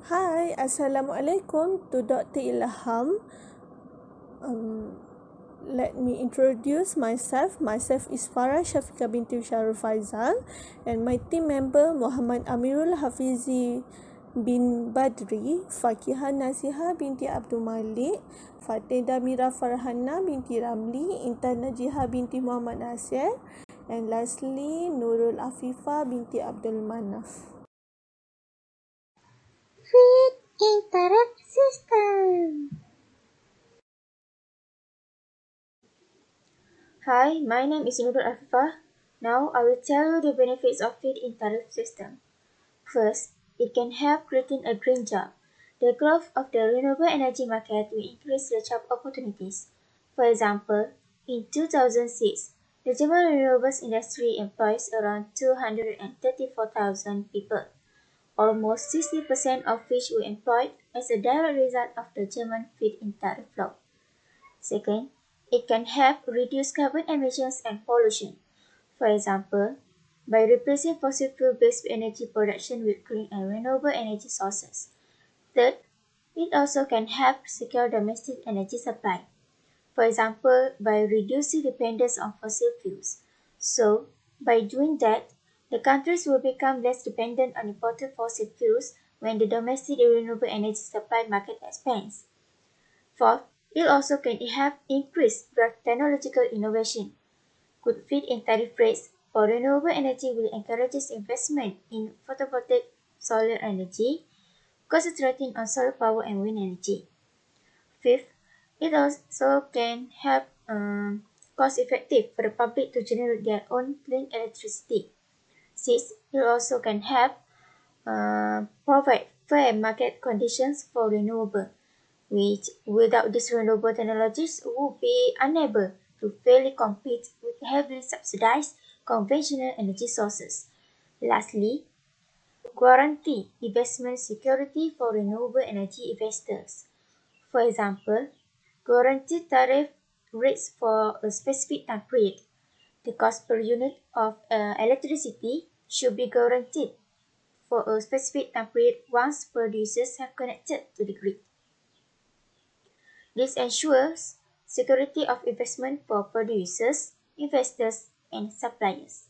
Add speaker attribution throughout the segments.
Speaker 1: Hai, Assalamualaikum to Dr. Ilham. Let me introduce myself. Myself is Farah Syafiqah binti Syarul Faizal and my team member Muhammad Amirul Hafizi bin Badri, Fakihah Nazihah binti Abdul Malik, Fatida Mira Farhana binti Ramli, Intan Najihah binti Muhammad Nasir, and lastly Nurul Afifah binti Abdul Manaf.
Speaker 2: Feed interrupt system. Hi, my name is Nurul Afifah. Now I will tell you the benefits of feed-in tariff system. First, it can help creating a green job. The growth of the renewable energy market will increase the job opportunities. For example, in 2006, the German renewables industry employs around 234,000 people, almost 60% of which were employed as a direct result of the German feed-in tariff law. Second, it can help reduce carbon emissions and pollution. For example, by replacing fossil fuel-based energy production with green and renewable energy sources. Third, it also can help secure domestic energy supply. For example, by reducing dependence on fossil fuels. So, by doing that, the countries will become less dependent on imported fossil fuels when the domestic renewable energy supply market expands. Fourth, it also can help increase technological innovation. Good feed-in tariff rates for renewable energy will encourage investment in photovoltaic solar energy, concentrating on solar power and wind energy. Fifth, it also can help cost-effective for the public to generate their own clean electricity. Sixth, it also can help provide fair market conditions for renewable, which without these renewable technologies would be unable to fairly compete with heavily subsidized conventional energy sources. Lastly, guarantee investment security for renewable energy investors. For example, guaranteed tariff rates for a specific time period. The cost per unit of electricity should be guaranteed for a specific time period once producers have connected to the grid. This ensures security of investment for producers, investors, and suppliers.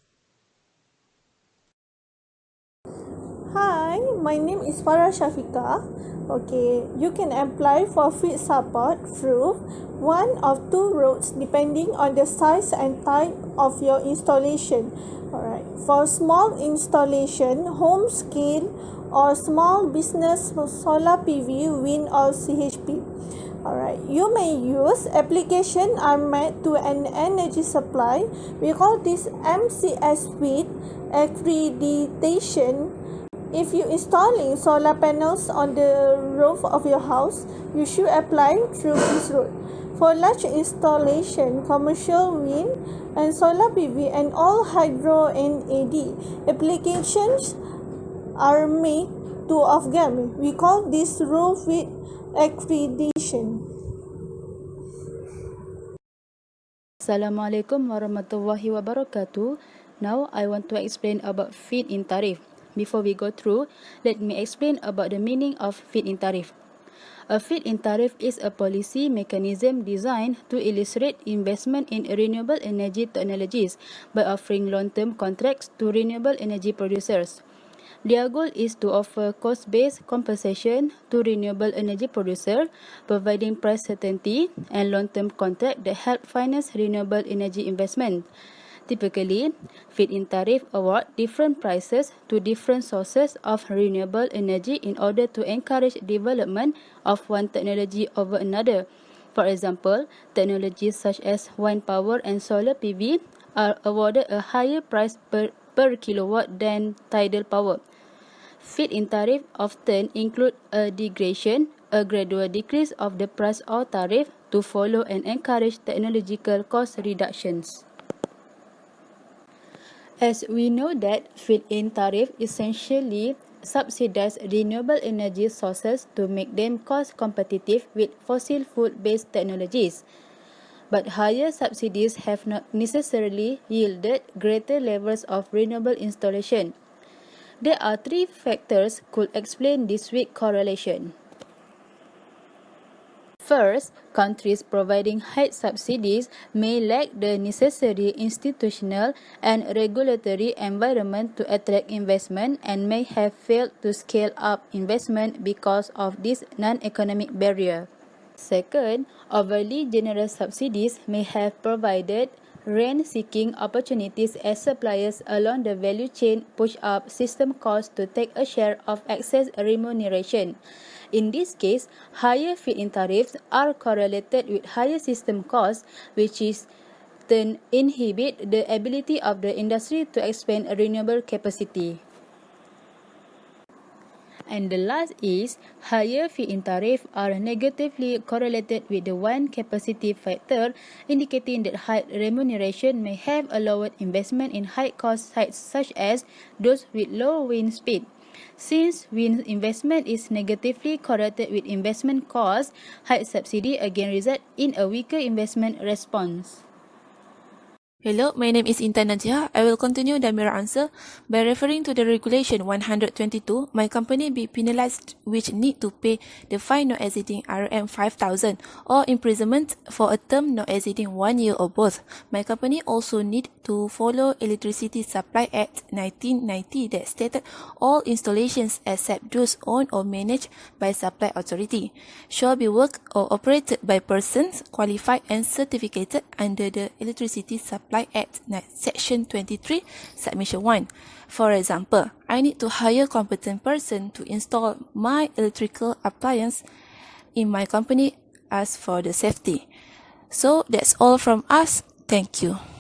Speaker 1: Hi, my name is Farah Syafiqah. Okay, you can apply for feed support through one of two routes depending on the size and type of your installation. Alright, for small installation, home scale or small business solar PV, wind or CHP. Alright, you may use application are made to an energy supply. We call this MCS with accreditation. If you installing solar panels on the roof of your house, you should apply through this route. For large installation, commercial wind and solar PV and all hydro and AD applications are made two of them. We call this roof with accreditation.
Speaker 3: Assalamualaikum warahmatullahi wabarakatuh. Now I want to explain about feed-in tariff. Before we go through, let me explain about the meaning of feed-in tariff. A feed-in tariff is a policy mechanism designed to illustrate investment in renewable energy technologies by offering long-term contracts to renewable energy producers. Their goal is to offer cost-based compensation to renewable energy producers, providing price certainty and long-term contracts that help finance renewable energy investment. Typically, feed-in tariff award different prices to different sources of renewable energy in order to encourage development of one technology over another. For example, technologies such as wind power and solar PV are awarded a higher price per kilowatt than tidal power. Feed-in tariff often include a degradation, a gradual decrease of the price or tariff to follow and encourage technological cost reductions. As we know that feed-in tariff essentially subsidize renewable energy sources to make them cost competitive with fossil fuel-based technologies. But higher subsidies have not necessarily yielded greater levels of renewable installation. There are three factors could explain this weak correlation. First, countries providing high subsidies may lack the necessary institutional and regulatory environment to attract investment and may have failed to scale up investment because of this non-economic barrier. Second, overly generous subsidies may have provided rent-seeking opportunities as suppliers along the value chain push up system costs to take a share of excess remuneration. In this case, higher feed-in tariffs are correlated with higher system costs, which is then inhibit the ability of the industry to expand renewable capacity. And the last is, higher feed-in tariff are negatively correlated with the one capacity factor, indicating that high remuneration may have allowed investment in high-cost sites such as those with low wind speed. Since wind investment is negatively correlated with investment costs, high subsidy again result in a weaker investment response.
Speaker 4: Hello, my name is Intan Najia. I will continue the mirror answer by referring to the regulation 122. My company be penalized which need to pay the fine not exceeding RM 5,000 or imprisonment for a term not exceeding 1 year or both. My company also need to follow Electricity Supply Act 1990 that stated all installations except those owned or managed by supply authority shall be worked or operated by persons qualified and certificated under the Electricity Supply Act Section 23, Submission 1. For example, I need to hire a competent person to install my electrical appliance in my company as for the safety. So that's all from us. Thank you.